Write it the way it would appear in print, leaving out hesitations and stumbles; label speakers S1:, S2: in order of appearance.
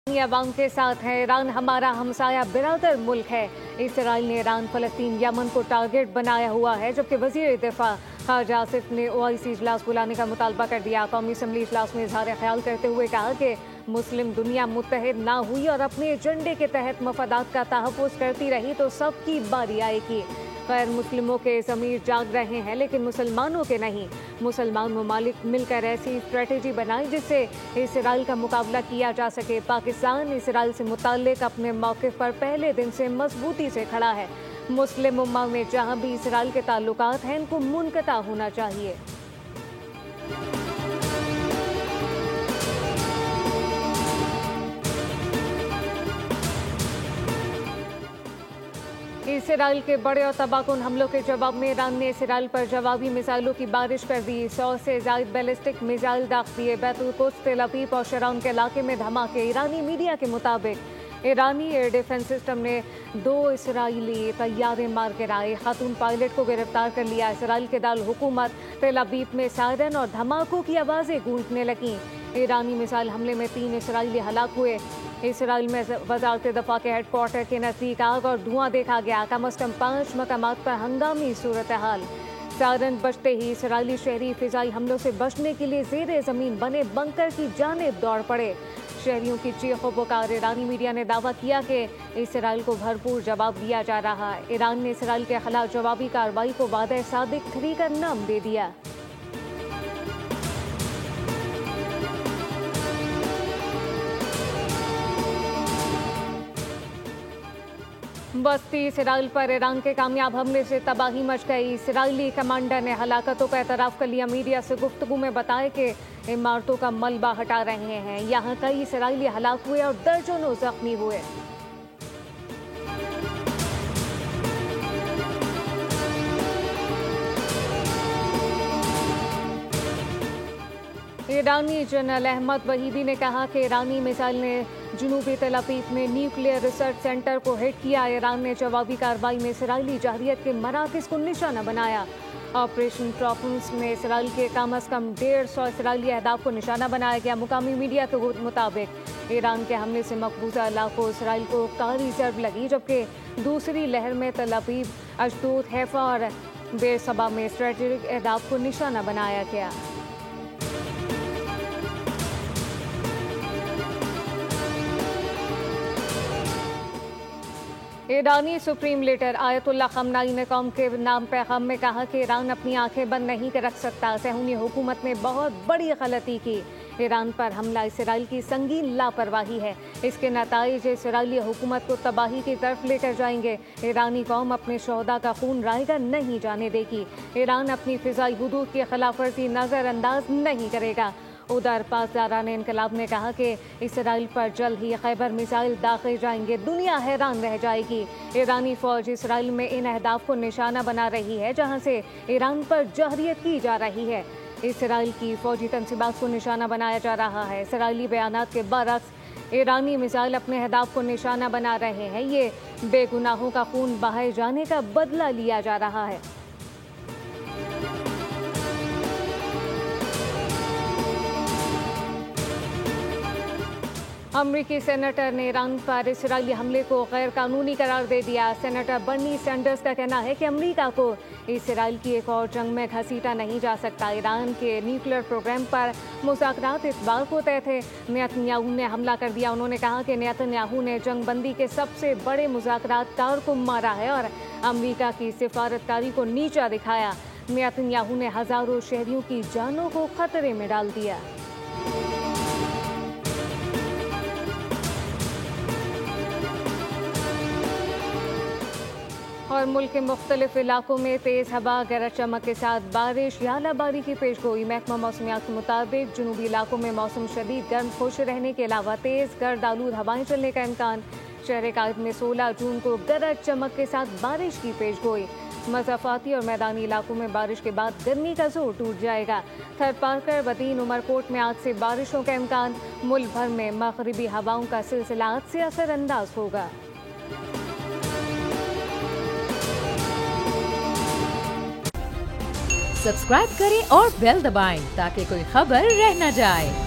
S1: अवाम के साथ है। ईरान हमारा हमसाया बिरादर मुल्क है। इसराइल ने ईरान, फलस्तीन, यमन को टारगेट बनाया हुआ है, जबकि वजीर दिफा खारजा आसिफ ने OIC इजलास बुलाने का मुतालबा कर दिया। कौमी असम्बली इजलास में इजहार ख्याल करते हुए कहा कि मुस्लिम दुनिया मुत्तहिद ना हुई और अपने एजेंडे के तहत मफादात का तहफ़्फ़ुज़ करती रही तो सबकी बारी आएगी। गैर मुस्लिमों के ज़मीर जाग रहे हैं, लेकिन मुसलमानों के नहीं। मुसलमान ममालिक मिलकर ऐसी स्ट्रेटजी बनाई जिससे इसराइल का मुकाबला किया जा सके। पाकिस्तान इसराइल से मुताल्लिक अपने मौक़िफ़ पर पहले दिन से मजबूती से खड़ा है। मुस्लिम उम्मा में जहाँ भी इसराइल के ताल्लुकात हैं, इनको मुनक़ता होना चाहिए। इसराइल के बड़े और तबाहकुन हमलों के जवाब में ईरान ने इसराइल पर जवाबी मिसाइलों की बारिश कर दी। 100 से ज़ायद बैलिस्टिक मिसाइल दाग दिए। बैतुल कुद्स, तेल अवीव और शराउन के इलाके में धमाके। ईरानी मीडिया के मुताबिक ईरानी एयर डिफेंस सिस्टम ने 2 इसराइली तैयारे मार गिराए। खातून पायलट को गिरफ्तार कर लिया। इसराइल के दारुल हुकूमत तेल अवीव में सायरन और धमाकों की आवाज़ें गूंजने लगीं। ईरानी मिसाइल हमले में 3 इसराइली हलाक हुए। इसराइल में वजारत दफा के हेडक्वार्टर के नज़दीक आग और धुआं देखा गया। कम अज़ कम 5 मकामात पर हंगामी सूरत हाल। सायरन बजते ही इसराइली शहरी फ़िज़ाई हमलों से बचने के लिए ज़ेरे ज़मीन बने बंकर की जानिब दौड़ पड़े। शहरियों की चीखों पुकार। ईरानी मीडिया ने दावा किया कि इसराइल को भरपूर जवाब दिया जा रहा है। ईरान ने इसराइल के खिलाफ जवाबी कार्रवाई को वादे सादिक 3 का नाम दे दिया। बस्ती इसराइल पर ईरान के कामयाब हमले से तबाही मच गई। इसराइली कमांडर ने हलाकतों का एतराफ़ कर लिया। मीडिया से गुफ्तगू में बताया कि इमारतों का मलबा हटा रहे हैं। यहाँ कई इसराइली हलाक हुए और दर्जनों जख्मी हुए। ईरानी जनरल अहमद वहीदी ने कहा कि ईरानी मिसाइल ने जनूबी तेल अवीव में न्यूक्लियर रिसर्च सेंटर को हिट किया। ईरान ने जवाबी कार्रवाई में इसराइली जहरियत के मराकज़ को निशाना बनाया। ऑपरेशन ट्रॉफन्स में इसराइल के कम अज़ कम 150 इसराइली अहदाफ को निशाना बनाया गया। मुकामी मीडिया के मुताबिक ईरान के हमले से मकबूजा इलाकों इसराइल को कारी ज़रब लगी, जबकि दूसरी लहर में तेल अवीव, अशदोद, हैफा और बेरसबा में स्ट्रेटेजिक अहदाफ को निशाना बनाया गया। ईरानी सुप्रीम लीडर आयतुल्लाह खमनाई ने कौम के नाम पैगाम में कहा कि ईरान अपनी आंखें बंद नहीं कर रख सकता। सहूनी हुकूमत ने बहुत बड़ी गलती की। ईरान पर हमला इसराइल की संगीन लापरवाही है। इसके नताइज इसराइली हुकूमत को तबाही की तरफ लेकर जाएंगे। ईरानी कौम अपने शोहदा का खून रायगा नहीं जाने देगी। ईरान अपनी फ़िज़ाई हुदूद की खिलाफवर्जी नज़रअंदाज नहीं करेगा। उधर पासदारान इनकलाब ने कहा कि इसराइल पर जल्द ही खैबर मिसाइल दागे जाएंगे। दुनिया हैरान रह जाएगी। ईरानी फौज इसराइल में इन अहदाफ को निशाना बना रही है जहां से ईरान पर जहरियत की जा रही है। इसराइल की फौजी तंसीबात को निशाना बनाया जा रहा है। इसराइली बयानात के बरक्स ईरानी मिसाइल अपने अहदाफ को निशाना बना रहे हैं। ये बेगुनाहों का खून बहाए जाने का बदला लिया जा रहा है। अमरीकी सेनेटर ने ईरान पर इसराइली हमले को गैर कानूनी करार दे दिया। सेनेटर बर्नी सैंडर्स का कहना है कि अमरीका को इसराइल की एक और जंग में घसीटा नहीं जा सकता। ईरान के न्यूक्लियर प्रोग्राम पर मुज़ाकरात इस बार को तय थे। नेतन्याहू ने हमला कर दिया। उन्होंने कहा कि नेतन्याहू ने जंगबंदी के सबसे बड़े मुज़ाकरातकार को मारा है और अमरीका की सिफारतकारी को नीचा दिखाया। नेतन्याहू ने हज़ारों शहरियों की जानों को खतरे में डाल दिया। और मुल्क के मुख्तलिफ इलाकों में तेज़ हवा, गरज चमक के साथ बारिश या ओलाबारी की पेशगोई। महकमा मौसमियात के मुताबिक जनूबी इलाकों में मौसम शदीद गर्म खुश रहने के अलावा तेज़ गर्द आलूद हवाएं चलने का इम्कान। शहर कायद में 16 जून को गरज चमक के साथ बारिश की पेशगोई। मज़ाफ़ाती और मैदानी इलाकों में बारिश के बाद गर्मी का जोर टूट जाएगा। थरपारकर, बदीन, उमरकोट में आज से बारिशों का इम्कान। मुल्क भर में मगरिबी हवाओं का सिलसिला आज से असरअंदाज होगा।
S2: सब्सक्राइब करें और बेल दबाएं ताकि कोई खबर रह न जाए।